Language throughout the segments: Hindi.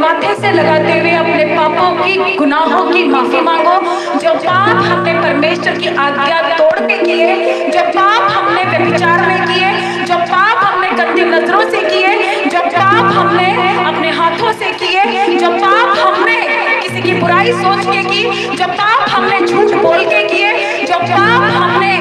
माथे से लगाते हुए अपने पापों की, गुनाहों की माफी मांगो। जो पाप हमने परमेश्वर की आज्ञा तोड़ के किए, जो पाप हमने व्यभिचार में किए, जो पाप हमने गंदी नजरों से किए, जो पाप हमने अपने हाथों से किए, जो पाप हमने किसी की बुराई सोच के की, जो पाप हमने झूठ बोल के किए, जो पाप हमने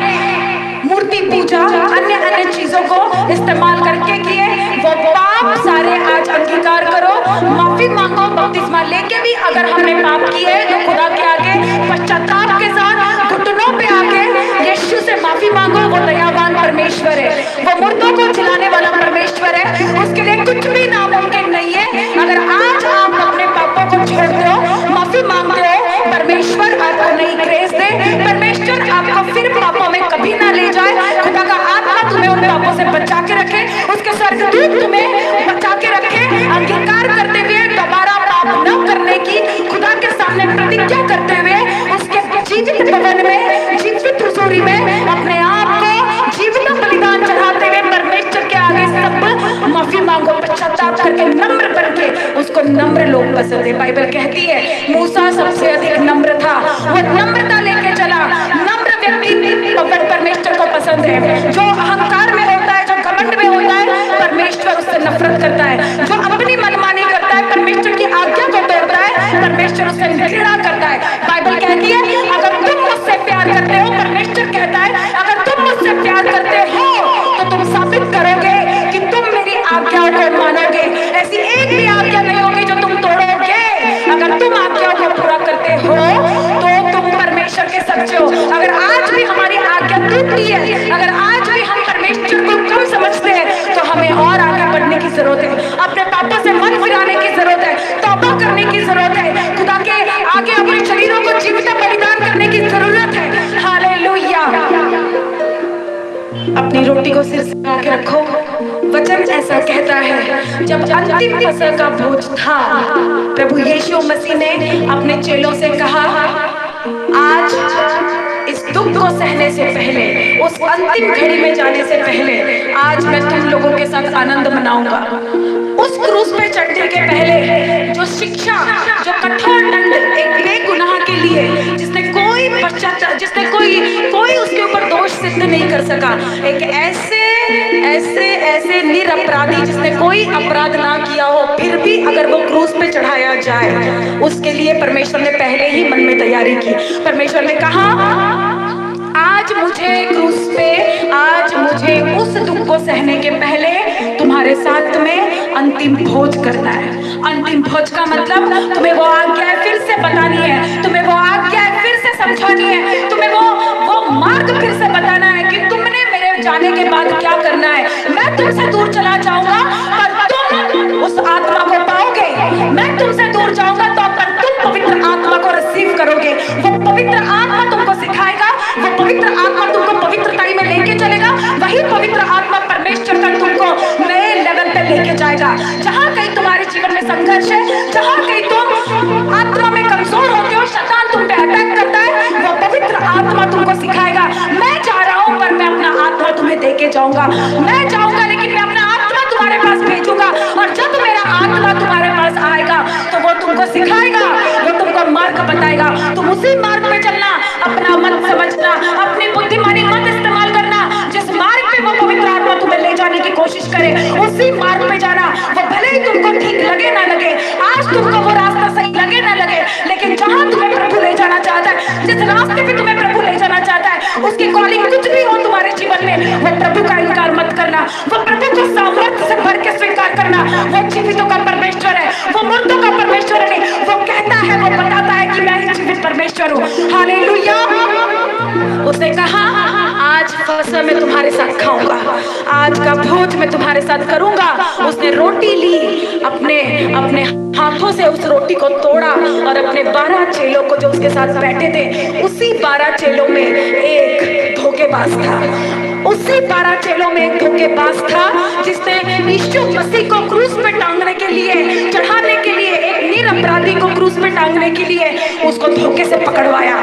मूर्ति पूजा अन्य अन्य चीजों को इस्तेमाल करके किए, वो पाप सारे आज अंगीकार करो, माफी मांगो। बपतिस्मा लेके भी अगर हमने पाप किए तो खुदा के आगे पश्चाताप के साथ घुटनों पे आके यीशु से माफी मांगो। वो दयावान परमेश्वर है, वो मुर्दों को जिलाने वाला परमेश्वर है, उसके लिए कुछ भी नामुमकिन नहीं है। अगर आज आप अपने पापों को छोड़ते हो, माफी मांगते हो, परमेश्वर आपको नई ग्रेस दे, परमेश्वर आपको फिर पापों में कभी ना ले जाए। खुदा का आत्मा तुम्हें उन पापों से बचा के रखे, उसके स्वर्गदूत तुम्हें बचा के रखे। अंगीकार करते हुए दोबारा पाप न करने की खुदा के सामने प्रतिज्ञा करते हुए उसके जीवित भवन में, जीवित हुजूरी में अपने आप को जीवित बलिदान चढ़ाते हुए परमेश्वर के आगे सब माफी मांगो, पश्चाताप करके नम्र बनके। उसको नम्र लोग पसंद है। बाइबल कहती है मूसा सबसे अधिक नम्र था, वो नम्रता लेके चला। नम्र व्यक्ति परमेश्वर को पसंद है। जो अहंकार में होता है, जो घमंड में होता है, परमेश्वर उससे नफरत करता है। जो अपनी मनमानी करता है, परमेश्वर की आज्ञा को तोड़ता है, परमेश्वर उससे घृणा करता है। बाइबल कहती है अगर तुम मुझसे प्यार करते हो, परमेश्वर कहता है अगर तुम मुझसे प्यार करते हो तो तुम साबित करोगे कि तुम मेरी आज्ञाओं को मानोगे। ऐसी एक भी आज्ञा नहीं होगी जो तुम तोड़ोगे। अगर तुम आज्ञाओं को पूरा करते हो तो तुम परमेश्वर के सच्चे हो। अगर आज भी हमारी आज्ञा टूटती है, अगर आज भी हम परमेश्वर को कम समझते हैं, तो हमें और आगे बढ़ने की जरूरत है। अपने पापों से मन फिराने की जरूरत है, तौबा करने की जरूरत है, खुदा के आगे अपने शरीरों को जीवित बलिदान करने की जरूरत है। हालेलुया। अपनी रोटी को सिर से आके रखो। वचन ऐसा कहता है जब अंतिम फसह का भोज था, प्रभु यीशु मसीह ने अपने चेलों से कहा आज इस दुख को सहने से पहले, उस अंतिम घड़ी में जाने से पहले, आज मैं तुम लोगों के साथ आनंद मनाऊंगा। उस क्रूस पे चढ़ने के पहले जो शिक्षा, जो कठोर दंड एक बेगुनाह के लिए, जिसने कोई पश्चाताप, जिसने कोई उसके ऊपर दोष सिद्ध नहीं कर सका, एक ऐसे निरपराधी जिसने कोई अपराध ना किया हो, फिर भी अगर वो क्रूस पे चढ़ाया जाए, उसके लिए परमेश्वर ने पहले ही मन में तैयारी की। परमेश्वर ने कहा आज मुझे क्रूस पे, आज मुझे उस दुख को सहने के पहले तुम्हारे साथ में अंतिम भोज करना है। अंतिम भोज का मतलब तुम्हें वो आज्ञा फिर से बतानी है, तुम्हें वो आज्ञा फिर से समझानी है, तुम्हें वो मार्ग फिर से बताना है कि तुमने मेरे जाने के बाद क्या करना है। मैं तुमसे दूर चला जाऊंगा पर तुम उस आत्मा को पाओगे। मैं तुमसे दूर जाऊंगा तो पर तुम पवित्र आत्मा को रिसीव करोगे। वो पवित्र आत्मा तुमको सिखाएगा, वो पवित्र आत्मा तुमको पवित्रताई में लेके चलेगा। वही पवित्र आत्मा परमेश्वर का तुमको नए लेवल पे लेके जाएगा। जहाँ कहीं तुम्हारे जीवन में संघर्ष है, जहाँ कहीं तुम आत्मा में कमजोर होते हो, शैतान तुम पे अटैक करता है, वो पवित्र आत्मा तुमको सिखाएगा। मैं जा रहा हूँ पर मैं अपना आत्मा तुम्हें देके जाऊंगा। मैं जाऊंगा लेकिन मैं अपना आत्मा तुम्हारे पास भेजूंगा, और जब मेरा आत्मा तुम्हारे पास आएगा तो वो तुमको सिखाएगा, वो तुमको मार्ग बताएगा। तुम उसी मार्ग पे चलना, अपना मत समझना, अपनी बुद्धिमानी मत इस्तेमाल करना। जिस मार्ग पे वो पवित्र आत्मा तुम्हें ले जाने की कोशिश करे, उसी मार्ग पे जाना। वो भले ही तुमको ठीक लगे ना लगे, आज तुमको वो रास्ता सही लगे ना लगे, लेकिन जहां तुम्हें प्रभु ले जाना चाहता है, जिस रास्ते पे तुम्हें प्रभु ले जाना चाहता है, उसकी कॉलिंग कुछ भी हो तुम्हारे जीवन में, वो प्रभु का इनकार मत करना। वो प्रभु को सामर्थ्य से भर के स्वीकार करना। वो जीवितों का परमेश्वर है, वो मुर्दों का परमेश्वर नहीं। वो कहता है, वो बताता है कि मैं ही जीवित परमेश्वर हूँ। हालेलुया। उसने कहा आज फसह मैं तुम्हारे साथ खाऊंगा, आज का भोज मैं तुम्हारे साथ करूंगा। उसने रोटी ली, अपने हाथों से उस रोटी को तोड़ा और अपने 12 चेलों को जो उसके साथ बैठे थे, उसी 12 चेलों में एक धोखेबाज था। उसी 12 चेलों में एक धोखेबाज था जिसने यीशु मसीह को क्रूस पे टांगने के लिए, चढ़ाने के लिए, एक निरपराधी को क्रूस पे टांगने के लिए उसको धोखे से पकड़वाया।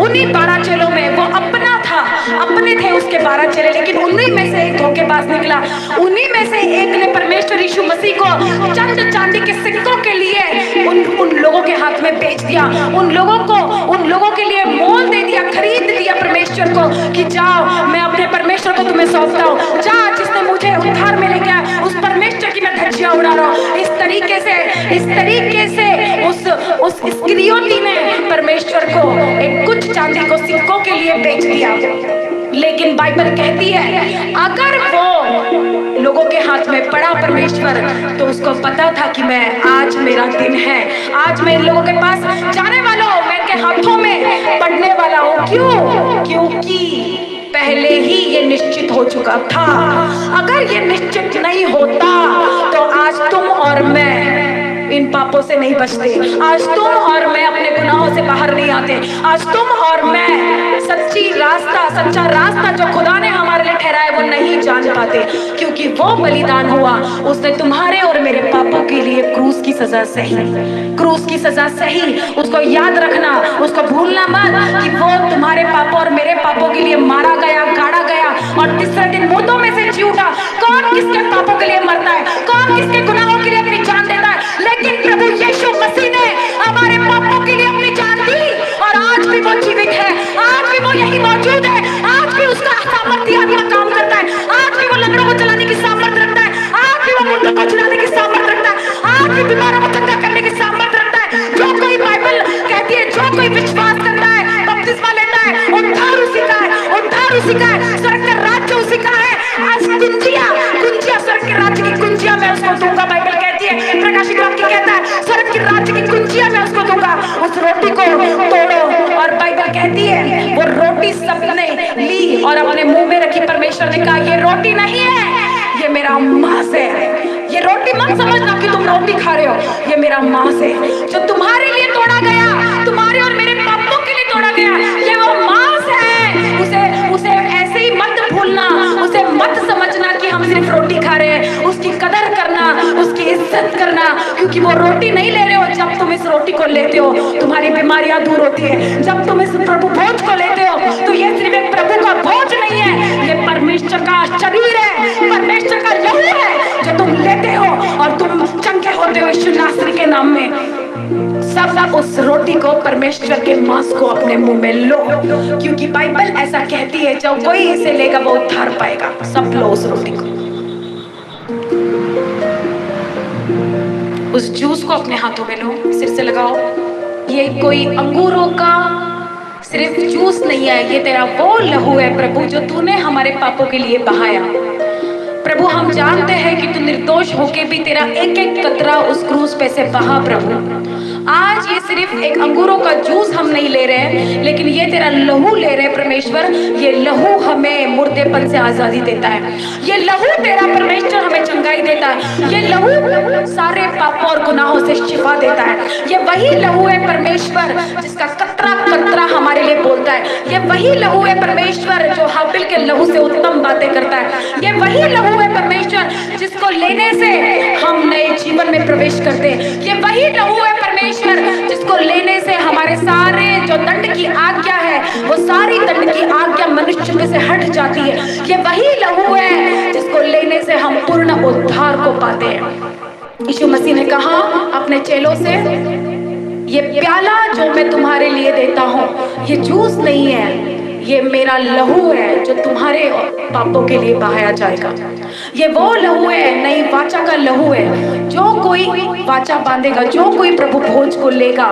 उन्हीं 12 चेलों में वो अपना था, अपने थे उसके 12 चेले, लेकिन उन्हीं में से एक धोखेबाज निकला। उन्हीं में से एक ने परमेश्वर यीशु मसीह को चंद चांदी के सिक्कों के लिए में बेच दिया, उन लोगों के लिए मोल दे दिया, खरीद दिया परमेश्वर को कि जाओ मैं अपने परमेश्वर को तुम्हें सौंपता हूँ, जा जिसने मुझे उद्धार में लेके आया उस परमेश्वर की मैं धज्जियां उड़ा रहा हूँ। इस तरीके से उस इस्करियोती ने परमेश्वर को एक कुछ चांदी को सिक्कों के लिए बेच दिया। लेकिन बाइबल कहती है अगर वो लोगों के हाथ में पड़ा परमेश्वर, तो उसको पता था कि मैं आज मेरा दिन है, आज मैं इन लोगों के पास जाने वाला हूँ, मैं इनके हाथों में पड़ने वाला हूँ। क्यों? क्योंकि पहले ही ये निश्चित हो चुका था। अगर ये निश्चित नहीं होता तो आज तुम और मैं इन पापों से नहीं बचते, आज तुम और मैं अपने गुनाहों से बाहर नहीं आते, आज तुम और मैं सच्चा रास्ता जो खुदा ने हमारे लिए ठहराया वो नहीं जान पाते, क्योंकि वो बलिदान हुआ, उसने तुम्हारे और मेरे पापों के लिए क्रूस की सजा सही। उसको याद रखना, उसको भूलना मत कि वो तुम्हारे पापों और मेरे पापों के लिए मारा गया, गाड़ा गया और तीसरे दिन मुर्दों में से जी उठा। कौन किसके पापों के लिए मरता है? कौन किसके गुनाहों के लिए अपनी जान देता है? लेकिन प्रभु यीशु मसीह ने हमारे पापों के लिए अपनी जान दी और आज भी वो जीवित है, आज भी वो यही मौजूद है, आज भी उसका सामर्थ्य आदि का काम करता है, आज भी वो लंगड़ों को चलाने की सामर्थ्य रखता है, आज भी वो मुर्दों को चलाने की सामर्थ्य रखता है, आज भी बीमारों को चंगा करने की सामर्थ्य रखता है। जो कोई बाइबल कहती है, जो कोई विश्वास करता है, बपतिस्मा लेता है, उद्धार उसी का है, स्वर्ग का राज्य उसी का है। आज कुंजिया स्वर्ग के राज्य की कुंजिया मैं उसको दूंगा, बाइबल कहती है, प्रकाशित वाक्य कहता है स्वर्ग के राज्य की कुंजिया मैं उसको दूंगा। उस रोटी को तोड़ो, और बाइबल कहती है वो रोटी सबने ली और अपने मुंह में रखी। परमेश्वर ने कहा ये रोटी नहीं है, ये मेरा मांस है। ये रोटी मत समझना कि तुम रोटी खा रहे हो, ये मेरा मांस है जो तुम्हारे लिए तोड़ा गया, तुम्हारे और मेरे पापों के लिए तोड़ा गया। ये वो मांस है, उसे ऐसे ही मत भूलना, उसे मत समझना कि हम सिर्फ रोटी खा रहे हैं। उसकी कदर करना, उसकी इज्जत करना, क्योंकि वो रोटी नहीं ले रहे हो। जब तुम इस रोटी को लेते हो तुम्हारी बीमारियां दूर होती है। जब तुम इस प्रभु भोज को लेते हो तो ये सिर्फ एक प्रभु का भोज नहीं है, ये परमेश्वर का शरीर है, परमेश्वर का लहू है जो तुम लेते हो और तुम चंगे होते हो यीशु नासरी के नाम में। सब उस रोटी को, परमेश्वर के मांस को अपने मुंह में लो, क्योंकि बाइबल ऐसा कहती है जब कोई इसे लेगा वो उद्धार पाएगा। सब लो उस रोटी को, उस जूस को अपने हाथों में लो, सिर से लगाओ। ये कोई अंगूरों का सिर्फ जूस नहीं है, ये तेरा वो लहू है प्रभु जो तूने हमारे पापों के लिए बहाया। प्रभु हम जानते हैं कि तू निर्दोष होके भी तेरा एक एक कतरा उस क्रूस पे से बहा। प्रभु आज ये सिर्फ एक अंगूरों का जूस हम नहीं ले रहे हैं, लेकिन ये तेरा लहू ले रहे हैं परमेश्वर। ये लहू हमें मुर्देपन से आजादी देता है, ये लहू तेरा परमेश्वर हमें चंगाई देता है, ये लहू सारे पापों और गुनाहों से शिफा देता है। ये वही लहू है परमेश्वर जिसका कतरा कतरा हमारे लिए बोलता है। ये वही लहू है परमेश्वर जो हाबिल के लहू से उत्तम बातें करता है। ये वही लहू है परमेश्वर जिसको लेने से हम नए जीवन में प्रवेश करते हैं। ये वही लहू है परमेश्वर जिसको लेने से हमारे सारे जो दंड की आज्ञा है वो सारी दंड की आज्ञा मनुष्य पे से हट जाती है। ये वही लहू है जिसको लेने से हम पूर्ण उद्धार को पाते हैं। यीशु मसीह ने कहा अपने चेलों से, ये प्याला जो मैं तुम्हारे लिए देता हूँ ये जूस नहीं है, ये मेरा लहू है जो तुम्हारे पापों के लिए बहाया जाएगा। ये वो लहू है, नई वाचा का लहू है। जो कोई वाचा बांधेगा, जो कोई प्रभु भोज को लेगा,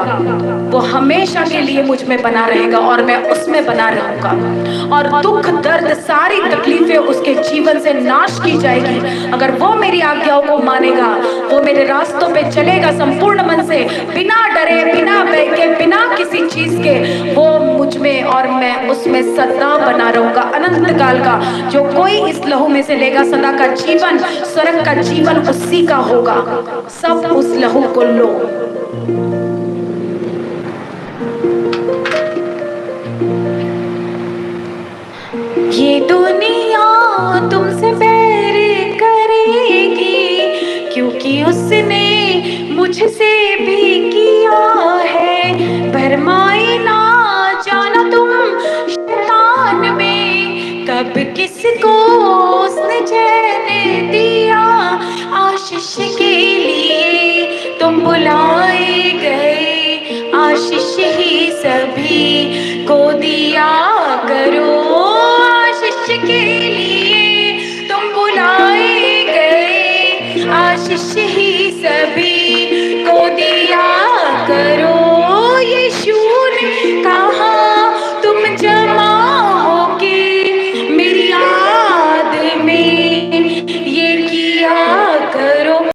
वो हमेशा के लिए मुझ में बना रहेगा और मैं उसमें बना रहूंगा। और दुख दर्द सारी तकलीफें उसके जीवन से नाश की जाएगी अगर वो मेरी आज्ञाओं को मानेगा, वो मेरे रास्तों पे चलेगा संपूर्ण मन से, बिना डरे, बिना भय के, बिना किसी चीज के। वो मुझ में और मैं उसमें सदा बना रहूंगा अनंत काल का। जो कोई इस लहू में से लेगा सदा का जीवन, स्वर्ग का जीवन उसी का होगा। सब उस लहू को लो। ये दुनिया तुमसे बैर करेगी क्योंकि उसने मुझसे भी किया है। भरमाई ना जाना तुम शैतान में, कब किसको उसने चैन दिया। आशीष के लिए तुम बुलाए गए, को दिया करो। आशीष के लिए तुम बुलाए गए, आशीष ही सभी को दिया करो।